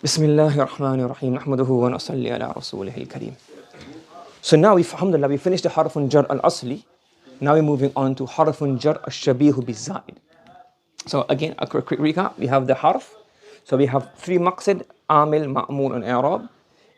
بسم الله الرحمن الرحيم نحمده ونصلي على رسوله الكريم. So now alhamdulillah, we finished the حرف الجر الأصلي. Now we're moving on to حرف الجر الشبيه بالزائد. So again, a quick recap. We have the harf. So we have three maqsid, amil, ma'mul, and i'rab.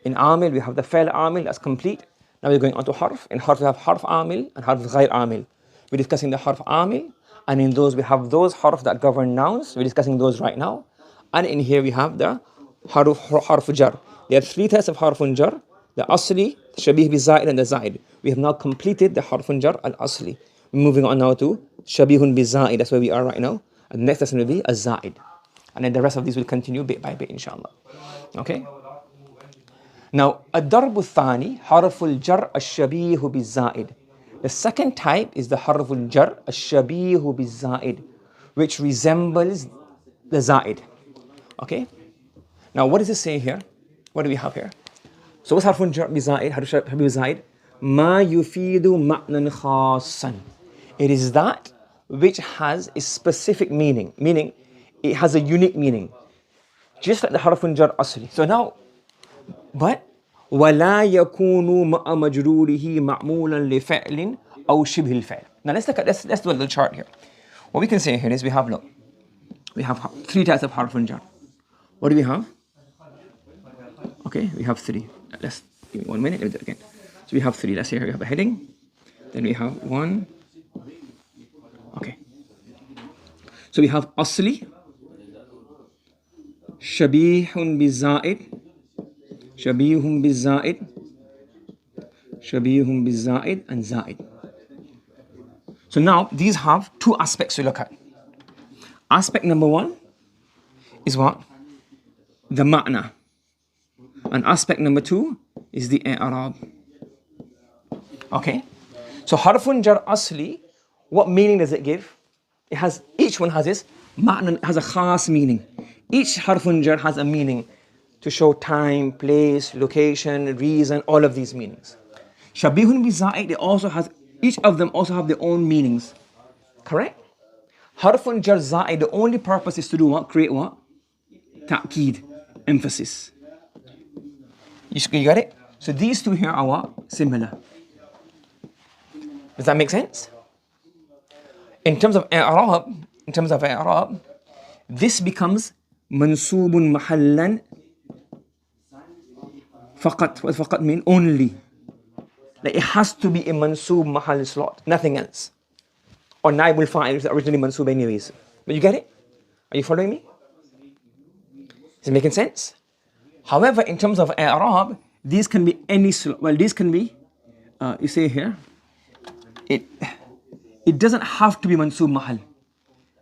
In amil, we have the fa'il amil, that's complete. Now we're going on to harf. In harf, we have harf amil and harf ghayr amil. We're discussing the harf amil. And in those, we have those harf that govern nouns. We're discussing those right now. And in here, we have the harf jar. There are three types of harf jar. The asli, the shabih bi-zaid, and the zaid. We have now completed the harf jar al-asli. We're moving on now to shabihun bi-zaid. That's where we are right now. And the next lesson will be al-zaid. And then the rest of these will continue bit by bit, inshallah. Okay? Now, ad-darbu thani, harful jar al-shabihu bi-zaid. The second type is the harful jar al-shabihu bi-zaid, which resembles the zaid. Okay? Now, what does it say here? What do we have here? So, what's harful jar bi-zaid? Harf bi-zaid? Ma yufidu ma'nan khasan. It is that which has a specific meaning, meaning it has a unique meaning, just like the harfun jar asli. So now, but وَلَا يَكُونُ مَعَ مَجْرُورِهِ مَعْمُولًا لِفَعْلٍ أَوْ شِبْهِ الْفَعْلِ. Now let's look at, let's do a little chart here. What we can say here is we have, look, we have three types of harfun jar. What do we have? Okay, we have three. Let's give me 1 minute, let me do it again. So we have three. Let's say here we have a heading, then we have one. Okay. So we have asli, shabihun bi-zaid, shabihun bi-zaid, shabihun bi-zaid, and zaid. So now these have two aspects to look at. Aspect number one is what? The ma'na. And aspect number two is the i'rab. Okay? So harfun jar asli, what meaning does it give? It has, each one has its ma'na, has a khas meaning. Each harfun jar has a meaning to show time, place, location, reason, all of these meanings. Shabihun bi-zaid, it also has, each of them also have their own meanings. Correct? Harfun jar zaid, the only purpose is to do what? Create what? Ta'keed, emphasis. You got it? So these two here are what? Similar. Does that make sense? In terms of i'rab, this becomes mansubun mahallan faqat. What does faqat mean? Only. Like it has to be a mansub mahal slot, nothing else. Or naibul fa'il is originally mansub anyways. But you get it? Are you following me? Is it making sense? However, in terms of i'rab, these can be any slot. Well, these can be, you say here, it doesn't have to be mansub mahal.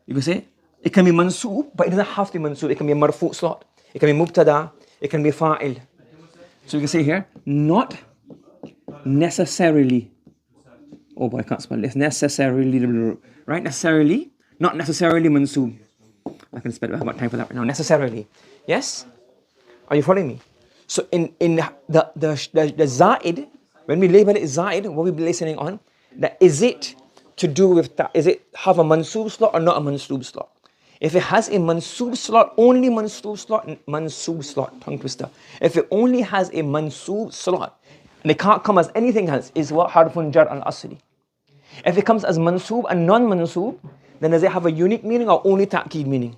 You can say, it can be mansub, but it doesn't have to be mansub. It can be a marfu slot. It can be mubtada. It can be fa'il. So you can say here, not necessarily. Oh boy, I can't spell this. Necessarily, right? Necessarily, not necessarily mansub. I can spell it. I have time for that right now. Necessarily. Yes? Are you following me? So in the zaid, when we label it zaid, what we be listening on, that is it to do with that? Is it have a mansub slot or not a mansub slot? If it has a mansub slot, only mansub slot, tongue twister. If it only has a mansub slot, and it can't come as anything else, is what harfun jar al-asli. If it comes as mansub and non-mansub, then does it have a unique meaning or only ta'keed meaning?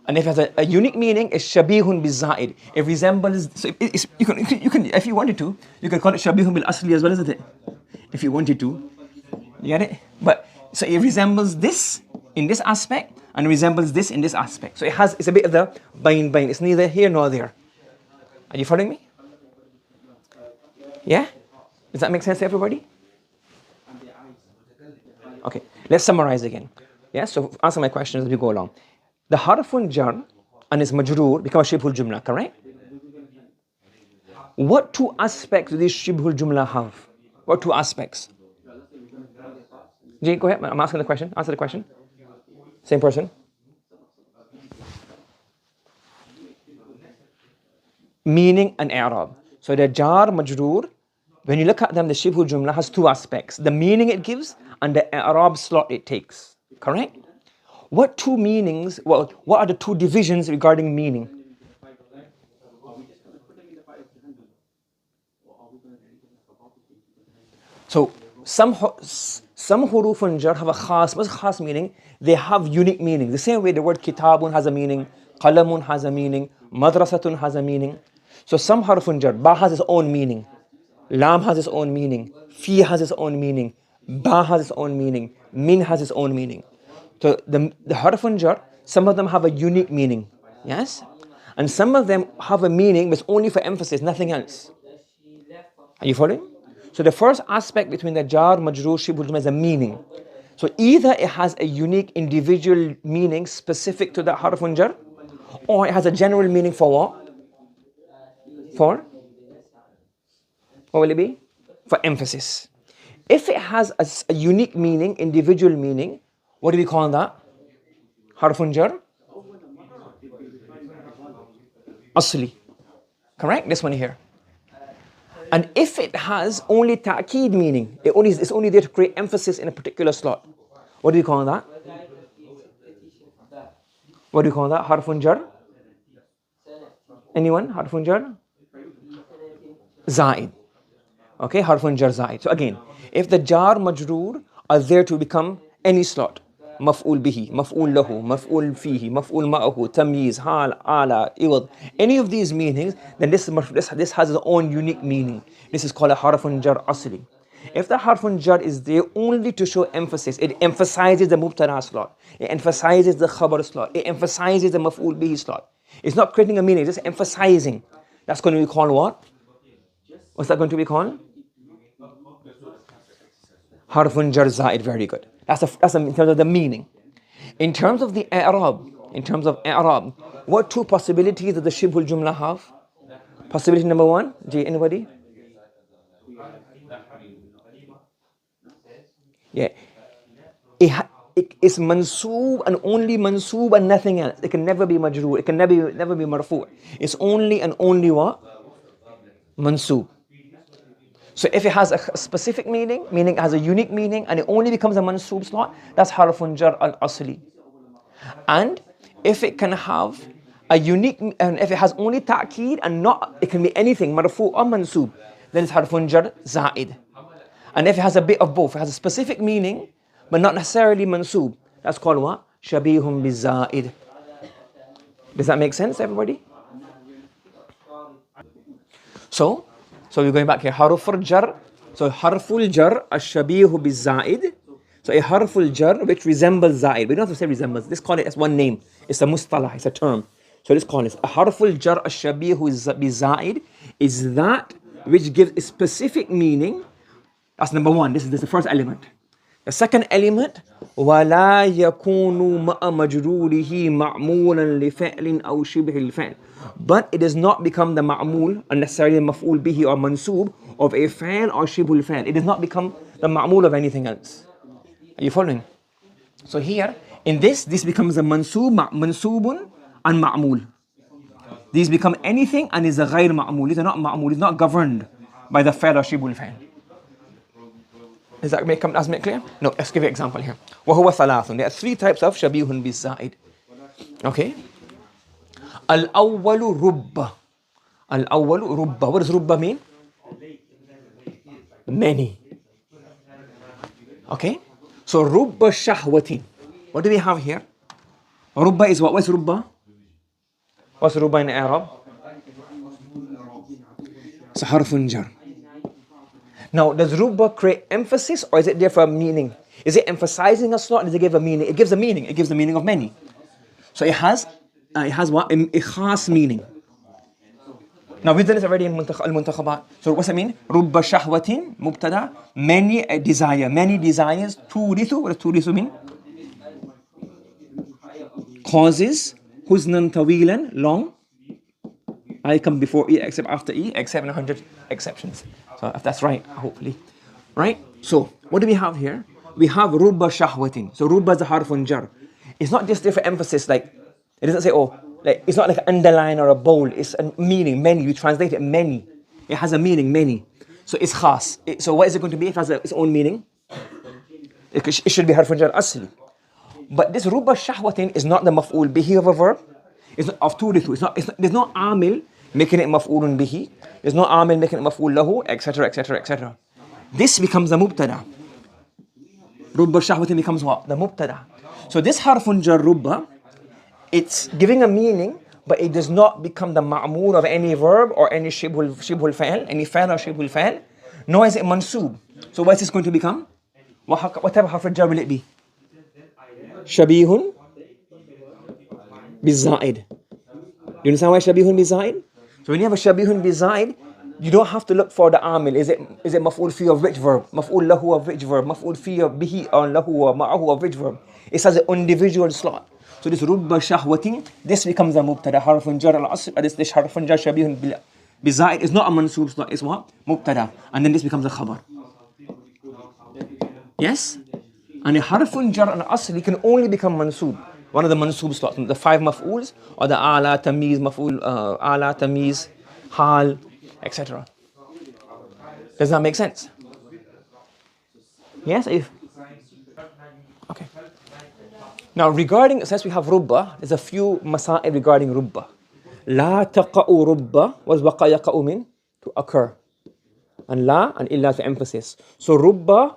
And if it has a unique meaning, it's shabihun bi-zaid. It resembles, so you can, if you wanted to, you can call it shabihun bil-asli as well, isn't it? If you wanted to. You get it? But, so it resembles this in this aspect, and resembles this in this aspect. So it's a bit of the bain. It's neither here nor there. Are you following me? Yeah? Does that make sense to everybody? Okay, let's summarize again. Yeah, so answer my questions as we go along. The harfun jar and its majroor become a shibhul jumla, correct? What two aspects do these shibhul jumla have? What two aspects? Jay, go ahead. I'm asking the question. Answer the question. Same person. Meaning and i'rab. So the jar, majroor, when you look at them, the shibhul jumla has two aspects. The meaning it gives and the i'rab slot it takes. Correct? What two meanings, what are the two divisions regarding meaning? So some huruf jar have a khas. What's khas meaning? They have unique meaning. The same way the word kitabun has a meaning, qalamun has a meaning, madrasatun has a meaning. So some harfun jar, ba has its own meaning, lam has its own meaning, fi has its own meaning, ba has its own meaning, min has its own meaning. So the harfun jar, some of them have a unique meaning, yes? And some of them have a meaning but it's only for emphasis, nothing else. Are you following? So the first aspect between the jar, majroor, shibhul jumla is a meaning. So either it has a unique individual meaning specific to that harfun jar, or it has a general meaning for what? For? What will it be? For emphasis. If it has a unique meaning, individual meaning, what do we call that? Harfun jar? Asli. Correct? This one here. And if it has only ta'keed meaning, it's only there to create emphasis in a particular slot, what do we call that? What do you call that? Harfun jar? Anyone? Harfun jar? Zaid. Okay, harfun jar zaid. So again, if the jar majroor are there to become any slot, maf'ul bihi, maf'ul lahu, maf'ul fihi, maf'ul ma'ahu, tamyiz, hal, ala, iwad, any of these meanings, then this has its own unique meaning. This is called a harfun jar asli. If the harfun jar is there only to show emphasis, it emphasizes the mubtada slot, it emphasizes the khabar slot, it emphasizes the maf'ul bihi slot. It's not creating a meaning, it's just emphasizing. That's going to be called what? What's that going to be called? Harfun jar zaid. Very good. That's in terms of the meaning. In terms of the i'rab, what two possibilities does the shibhul jumla have? Possibility number one, anybody? Yeah. It is mansoob and only mansoob and nothing else. It can never be majroor. It can never be marfu'. It's only and only what? Mansoob. So if it has a specific meaning it has a unique meaning, and it only becomes a mansoob slot, that's harfun jar al-asli. And if it can have a unique, and if it has only ta'keed and not, it can be anything, marfu' or mansoob, then it's harfun jar zaid. And if it has a bit of both, it has a specific meaning, but not necessarily mansoob, that's called what? Shabihun bizzaid. Does that make sense, everybody? So we're going back here. Harful jar. So harful jar al-shabihu bizzaid. So a harful jar which resembles zaid. We don't have to say resembles. Let's call it as one name. It's a mustalah. It's a term. So let's call it a harful jar al-shabihu bizzaid is that which gives a specific meaning. That's number one. This is the first element. The second element, وَلَا يَكُونُ مَأَ مَجْرُورِهِ مَعْمُولًا لِفَعْلٍ أَوْ شِبْهِ الْفَعْلِ. But it does not become the ma'mul, unnecessarily maf'ul bihi or mansoob, of a fa'l or shibhul fa'l. It does not become the ma'mul of anything else. Are you following? So here, in this becomes a mansubun and ma'mul. These become anything and is a ghayr ma'mul. These are not ma'mul. It's not governed by the fa'l or shibhul fa'l. Does that make it clear? No, let's give you an example here. وَهُوَ ثَلَاثٌ. There are three types of shabihun bizzaid. Okay? Al-awwalu rubba. Al-awwalu rubba. What does rubba mean? Many. Okay? So rubba shahwatin. What do we have here? Rubba is what? What's rubba? What's rubba in I'rab? It's a harfun jar. Now, does rubba create emphasis or is it there for a meaning? Is it emphasizing a slot? Does it give a meaning? It gives a meaning. It gives the meaning of many. So it has what? A khas meaning. Now, we've done this already in Al-Muntakhabat. So what's that mean? Rubba shahwatin, mubtada, many desire. Many desires. Turithu. What does turithu mean? Causes. Huznan tawilan, long. I come before E except after E, except in 100 exceptions. So if that's right, hopefully. Right? So what do we have here? We have rubba shahwatin. So rubba is a harfun jar. It's not just there for emphasis, like, it doesn't say, it's not like an underline or a bold. It's a meaning, many. We translate it many. It has a meaning, many. So it's khas. So what is it going to be if it has its own meaning? It should be harfun jar asli. But this rubba shahwatin is not the maf'ul bihi of a verb. It's not of turithu. There's no amil making it maf'ulun bihi. There's no amil making it maf'ul lahu, etc., etc., etc. This becomes the mubtada. Rubba shahwatin becomes what? The mubtada. So this harfun jar rubba, it's giving a meaning, but it does not become the ma'mur of any verb or any shibhul fa'il, any fa'il or shibhul fa'il, nor is it mansoob. So what is this going to become? What type of harfun jar will it be? Shabihun بالزائد. You understand why shabihun بالزائد? So when you have a shabihun بالزائد, you don't have to look for the amil. Is it maf'ul fi of which verb? Maf'ul lahu of which verb? Maf'ul fi of bihi or lahu or ma'ahu of which verb? It has an individual slot. So this rubba shahwatin, this becomes a mubtada. Harfun jar al-asl, this harfun jar shabihun بالزائد is not a mansoob slot. It's what? Mubtada. And then this becomes a khabar. Yes? And a harfun jar al-asl can only become mansoob. One of the mansoob slots, the 5 maf'ools, or the ala, tamiz, maf'ul, ala, tamiz, hal, etc. Does that make sense? Yes? Okay. Now regarding, since we have rubba, there's a few masail regarding rubba. La taqa'u rubba, what does waqa yaqa'u mean? To occur. And la and illa to emphasis. So rubba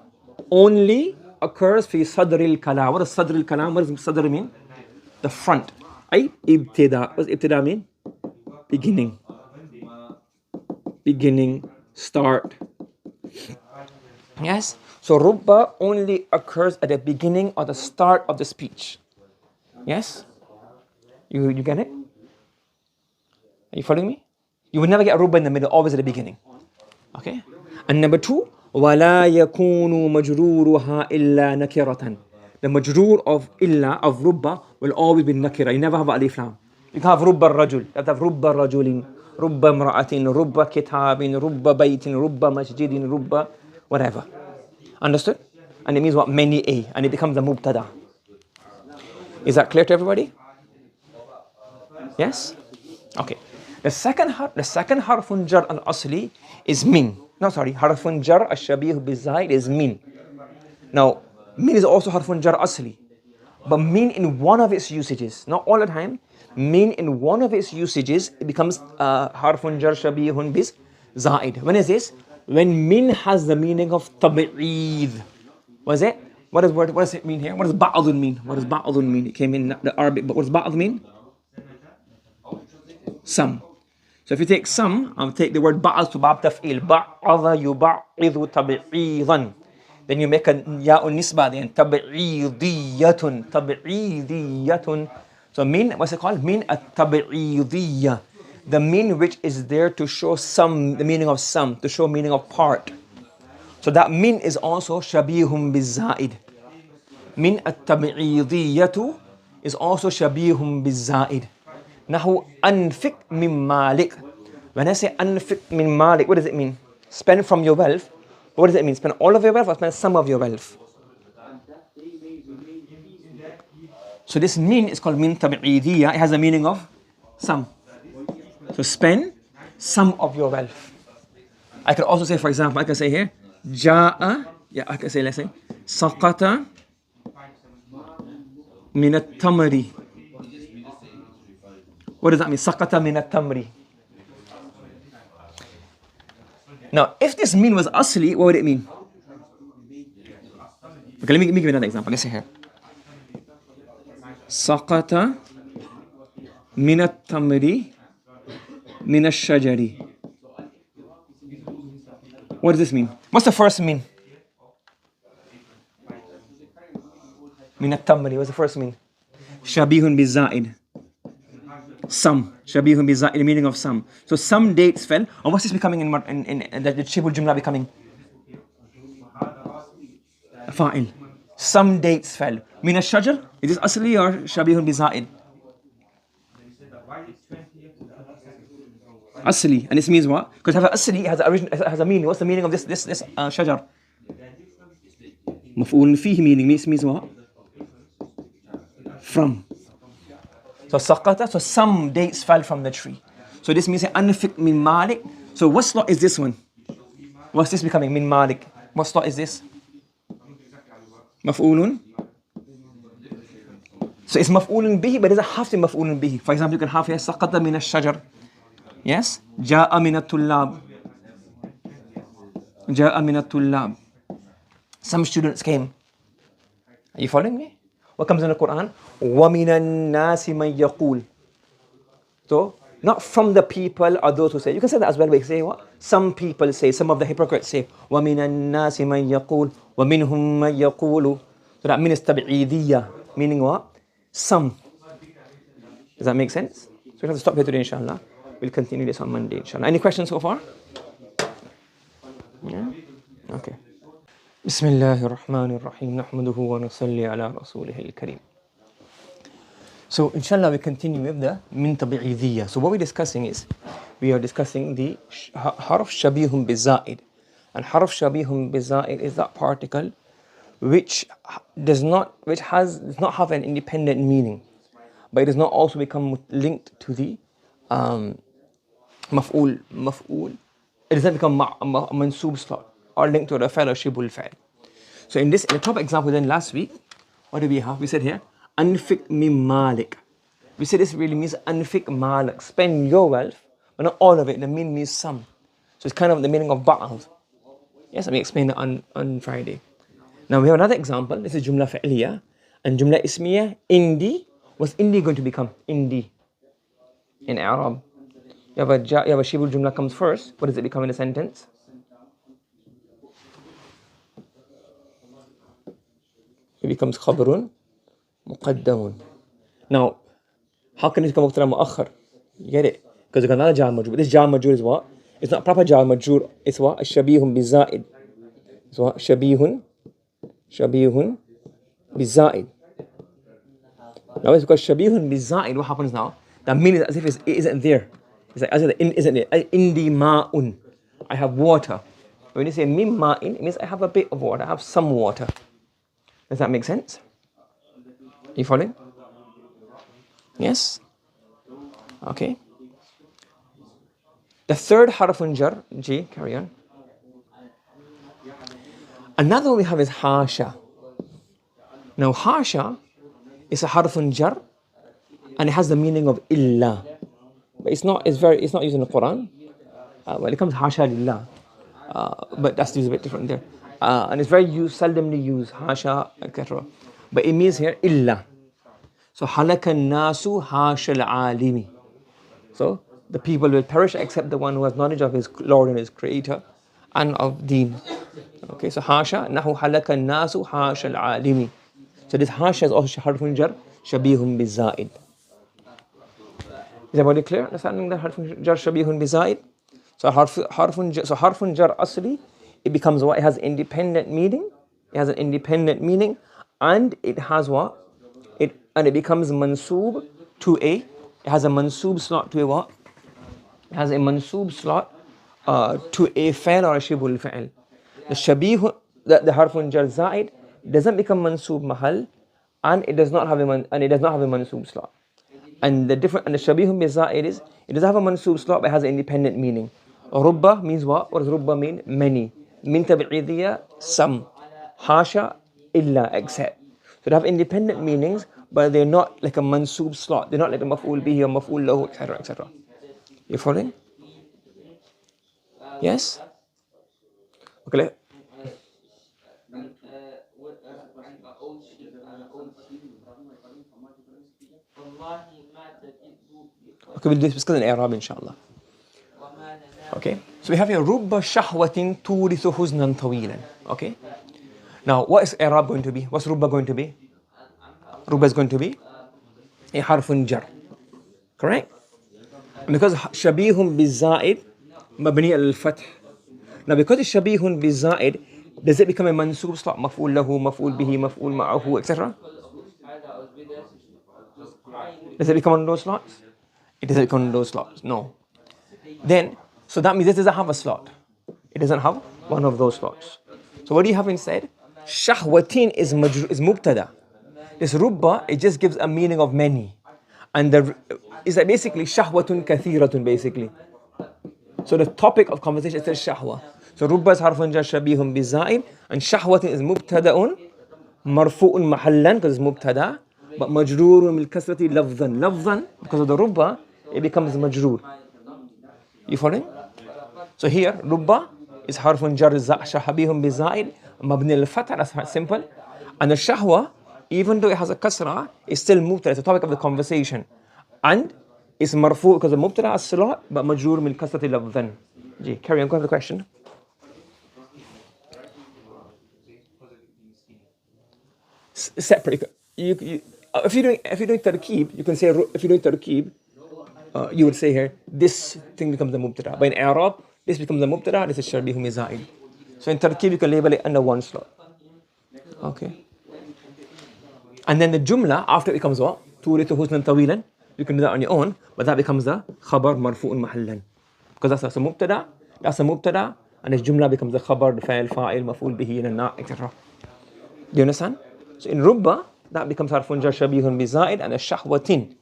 only occurs fi sadr al-kalam. What does sadr al-kalam? What does sadr mean? The front. Ay ibtida. What does ibtida mean? Beginning. Beginning, start. Yes? So rubba only occurs at the beginning or the start of the speech. Yes? You get it? Are you following me? You will never get rubba in the middle, always at the beginning. Okay? And number 2, وَلَا يَكُونُ مَجْرُورُهَا إِلَّا نَكِرَةً. The majroor of illa, of rubba, will always be nakira. You never have alif lam. You can have rubba rajul. You have rubba rajulin, rubba mra'atin, rubba kitabin, rubba baytin, rubba masjidin, rubba whatever. Understood? And it means what? Many a. And it becomes a mubtada. Is that clear to everybody? Yes? Okay. The second harfun jar al-asli is min. No, sorry. Harfun jar al-shabih bil-zaid is min. Now, min is also harfun jar asli. But min in one of its usages, not all the time, min in one of its usages, it becomes harfun jar shabihun bis zaid. When is this? When min has the meaning of tab'id. What is it? What does it mean here? What does ba'adun mean? What does ba'adun mean? It came in the Arabic, but what does ba'ad mean? Some. So if you take some, I'll take the word ba'ad to ba'ab taf'il. Ba'adha yuba'idhu tab'idan. Then you make a ya'un nisba then. Tab'idiyatun. So min, what's it called? Min at-tab'idiyya. The min which is there to show some, the meaning of some, to show meaning of part. So that min is also shabihum bizaid. Min at-tab'idiyatu is also shabihum bizaid. Nahu anfik min malik. When I say anfik min malik, what does it mean? Spend from your wealth. What does it mean? Spend all of your wealth or spend some of your wealth? So this min is called min tab'idiyya. It has a meaning of some. So spend some of your wealth. I could also say, for example, I can say here, ja'a, I can say, let's say, saqata min at-tamri. What does that mean? Saqata min at-tamri. Now, if this mean was asli, what would it mean? Okay, let me give you another example. Let's say here. Saqata min at-tamri min ash-shajari. What does this mean? What's the first mean? Min at-tamri. What's the first mean? Shabihun bizaid. Some. Shabihun bizaid, the meaning of some. So some dates fell. Or what's this becoming in the shibul jumla becoming? A fa'il. Some dates fell. Min ash-shajar? Is this asli or shabihun bizaid? Asli. And this means what? Because asli has a meaning. What's the meaning of this shajar? Maf'ul fihi meaning. This means what? From. So saqata, so some dates fell from the tree. So this means anfik min malik. So what slot is this one? What's this becoming? Min malik. What slot is this? Maf'ulun. So it's maf'ulun bihi, but it doesn't have to be maf'ulun bihi. For example, you can have here saqata min ash-shajar. Yes? Ja'a min at-tullab. جاء من الطلاب. Some students came. Are you following me? What comes in the Quran? وَمِنَ النَّاسِ مَنْ يَقُولُ. So, not from the people or those who say. You can say that as well, but you say what? Some people say, some of the hypocrites say, وَمِنَ النَّاسِ مَنْ يَقُولُ وَمِنْهُمْ مَنْ يَقُولُ. So that means التبعيدية, meaning what? Some. Does that make sense? So we have to stop here today, inshallah. We'll continue this on Monday, inshallah. Any questions so far? Yeah? Okay. بسم الله الرحمن الرحيم نحمده ونصلي على رسوله الكريم. So inshallah we continue with the min tabi'idiyya. So what we're discussing is, we are discussing the harf shabihun بالزائد. And harf shabihun بالزائد is that particle which does not have an independent meaning, but it does not also become linked to the maf'ul. It doesn't become a mansoob slot or linked to the fa'il or shibul fa'il. So in the top example then last week, what do we have? We said here, anfiq min malik. We said this really means anfiq malik, spend your wealth, but not all of it. The meaning means some. So it's kind of the meaning of ba'al. Yes, let me explain that on Friday. Now we have another example. This is jumla fi'liya and jumla ismiya. Indi. What's indi going to become? Indi. In I'rab. You have a shibul jumla comes first. What does it become in a sentence? It becomes khabarun muqaddamun. Now, how can it become mubtada mu'akhar? You get it? Because it's another jar majroor. This jar majroor is what? It's not proper jar majroor. It's what? Shabihun biza'id. It's what? Shabihun biza'id. Now it's because shabihun biza'id. What happens now? That means as if it isn't there. It's like as if it isn't there. Indi ma'un. I have water. When you say mim ma'in, it means I have a bit of water. I have some water. Does that make sense? Are you following? Yes? Okay. The third harfun jar, G, carry on. Another one we have is Hasha. Now Hasha is a harfun jar and it has the meaning of illa. But it's not used in the Quran. Well, it comes Hasha lillah. But that's used a bit different there. And it's very seldomly used, Hasha, etc. But it means here illa. So halaka nasu hasha al-alimi. So the people will perish except the one who has knowledge of his Lord and his Creator and of Deen. Okay, so hasha, nahu halaka nasu hasha al-alimi. So this hasha is also harfun jar, shabihun biza'id. Is everybody clear? Understanding that harfun jar shabihun biza'id? So harfun jar asli, it becomes what? It has independent meaning. It has an independent meaning, and it has what? It becomes mansoob to a. It has a mansoob slot to a what? It has a mansoob slot to a fa'il or a shibul fa'il. The shabih, the harfun jar zaid, doesn't become mansoob mahal, and it does not have a mansoob slot. And the shabihun bi zaid is, it doesn't have a mansoob slot, but it has an independent meaning. Rubba means what? What does rubba mean? Many. Min tabi'idiyya, some. Hasha, illa, except. So they have independent meanings, but they're not like a mansoob slot. They're not like a maf'ul bihi or maf'ul lahu, etc., etc. You following? Yes? Okay. Okay, we'll discuss in I'rab, inshallah. Okay, so we have here rubba shahwatin turithu huznan tawilan. Okay, now what is I'rab going to be? What's rubba going to be? Rubba is going to be a harfun jar, correct? Because shabihun biza'id mabni al-fath. Now because it's shabihun biza'id, does it become a mansoob slot? Maf'ul lahu, maf'ul bihi, maf'ul ma'ahu, etc. Does it become one of those slots? It doesn't become one of those slots, no. Then, so that means this doesn't have a slot. It doesn't have one of those slots. So what do you have instead? Shahwatin is mubtada. This rubba, it just gives a meaning of many. And it's like basically shahwatun kathiratun basically. So the topic of conversation is shahwa. So rubba is harfun jar shabihun biza'in, and shahwatin is mubtada'un marfu'un mahallan because it's mubtada, but majroorun bil kasrati lafzan. Lafzan, because of the rubba, it becomes majroor. You following? So here, rubba is حرف جر شبيه بالزائد مبني للفتح. That's simple. And the shahwa, even though it has a kasra, is still mubtada. It's the topic of the conversation. And it's marfu because the mubtada is salat, but majroor min kasrati lafdhan. Carry on, go to the question. Separate. If you're doing tarkeeb, you can say, if you're doing tarkeeb, you would say here, this thing becomes the mubtada. But in I'rab, this becomes the mubtada, this is shabihu miza'id. So in tarkeeb, you can label it under one slot. Okay. And then the jumla, after it becomes what? Turitu husnan tawilan. You can do that on your own, but that becomes the khabar marfu'un mahallan. Because that's a mubtada, and the jumla becomes the khabar, the fa'il, fa'il, maf'ul bihi, and na, etc. Do you understand? So in rubba, that becomes harfun jar shabihun biza'id, and the shahwatin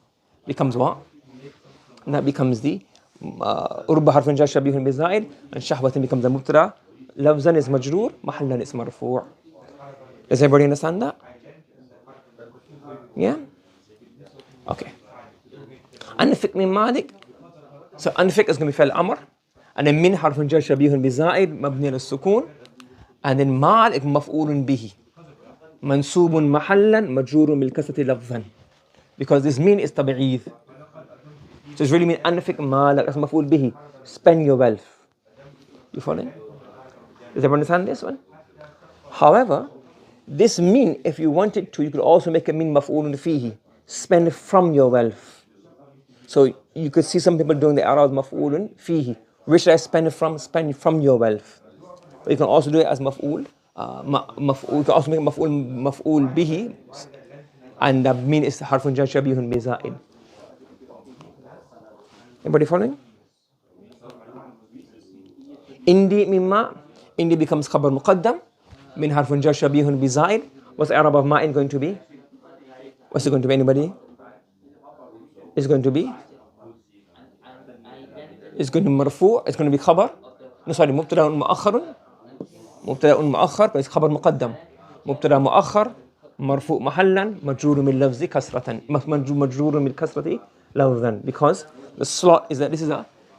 becomes what? And that becomes the rubba harfun jar shabihun biza'id, and shahwatin becomes the mubtada. Lafzan is majroor, mahallan is marfu'. Does everybody understand that? Yeah? Okay. Anfiq min malik. So anfiq is going to be fa'il amr. And then min harfun jar shabihun biza'id, mabni al-sukun. And then malik maf'ulun bihi. Mansubun mahallan, majrurun bil kasrati lafzan. Because this min is tab'id. So it's really mean anfiq malik, that's maf'ul bihi. Spend your wealth. You following? Does everyone understand this one? However, this min, if you wanted to, you could also make a min maf'ulun fihi. Spend from your wealth. So you could see some people doing the I'rab maf'ulun fihi. Where should I spend it from? Spend from your wealth. But you can also do it as maf'ul. You can also make maf'ul bihi. And the min is harfun jar shabihun biza'id. Everybody following? Indi mimma. Indi becomes khabar muqaddam. Min harfun jar shabihun biza'id. What's the I'rab of ma'in going to be? What's it going to be, anybody? It's going to be? It's going to be marfu'. It's going to be khabar. No, sorry, mubtada'un mu'akharun. Mubtada'un mu'akhar, but it's khabar muqaddam. Mubtada mu'akhar, marfu' mahallan, majroorun min lafzi kasratan. Majroorun min kasrati lafzan. Because the slot is that this is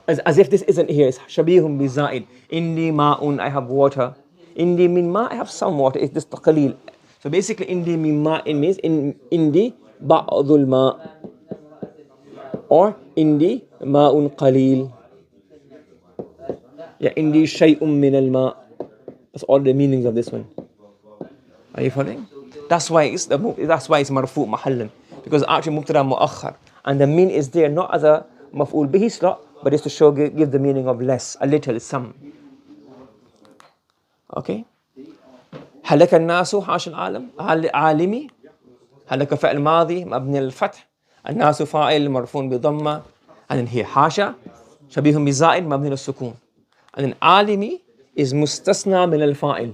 as if this isn't here. It's shabihun biza'id. Indi ma'un, I have water. Indi min ma, I have some water. It's just qaleel. So basically, indi min ma'in means indi ba'dul ma. Or indi ma'un qaleel. Yeah, indi shay'un min al-ma. That's all the meanings of this one. Are you following? That's why it's marfu' mahallan. Because actually mubtada mu'akhar. And the mean is there not as a maf'ul bihi slot, but it's to show, give the meaning of less, a little, some. Okay? هلك الناس حاشا العالم عالمي. هلك فعل ماضي مبني للفتح. الناس فاعل مرفوع بضمة. And then here حاشا شبيه بالزائد مبني للسكون. And then عالمي is mustasna min al-fa'il.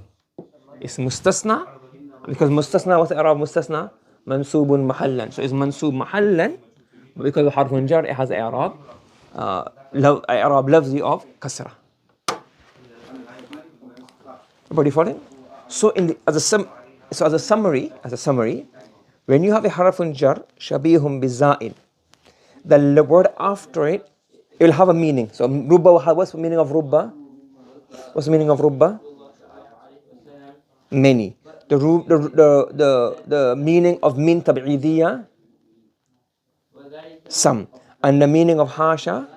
It's mustasna because mustasna, what's the I'rab mustasna? Mansubun mahallan. So it's mansub mahallan, but because of harfun jar, it has I'rab. I'rab lafzi of kasra. Everybody following? So as a summary, when you have a harfun jar shabihun biza'id, the word after it will have a meaning. So rubba, what's the meaning of rubba? What's the meaning of rubba? Many. The meaning of min tab'idiyya? Some. And the meaning of hasha?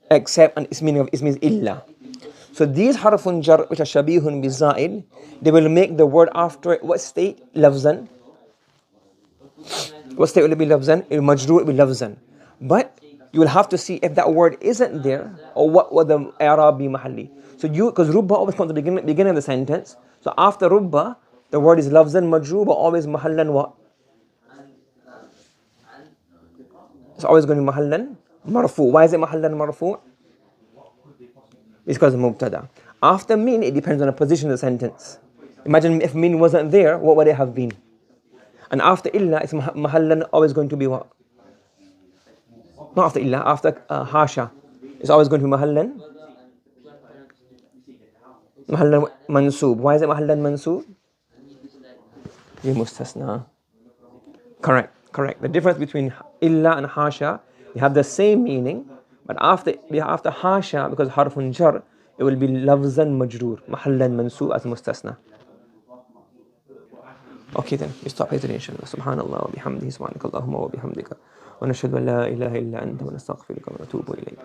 Except, and its meaning means illa. So these harfun jar which are shabihun biza'id, they will make the word after it, what state? Lafzan. What state will it be lafzan? It will majroor be lafzan. But you will have to see if that word isn't there, or what would the I'rab be mahalli. So because rubba always comes at the beginning of the sentence. So after rubba, the word is lafzan majroor, but always mahallan what? It's always going to be mahallan marfu'. Why is it mahallan marfu'? It's because of mubtada. After min, it depends on the position of the sentence. Imagine if min wasn't there, what would it have been? And after illa, it's mahallan always going to be what? Not after illa, after hasha. It's always going to be mahallan mansoob. Why is it mahallan mansoob? Mustasna. Correct. The difference between illa and hasha, they have the same meaning, But after حاشا, because حرف جر, it will be لفظا مجرور محلا منصوب as مستثنى. Okay then, we stop here today inshallah. سبحان الله وبحمده سبحانك اللهم وبحمدك ونشهد أن لا إله إلا أنت ونستغفرك ونتوب إليك.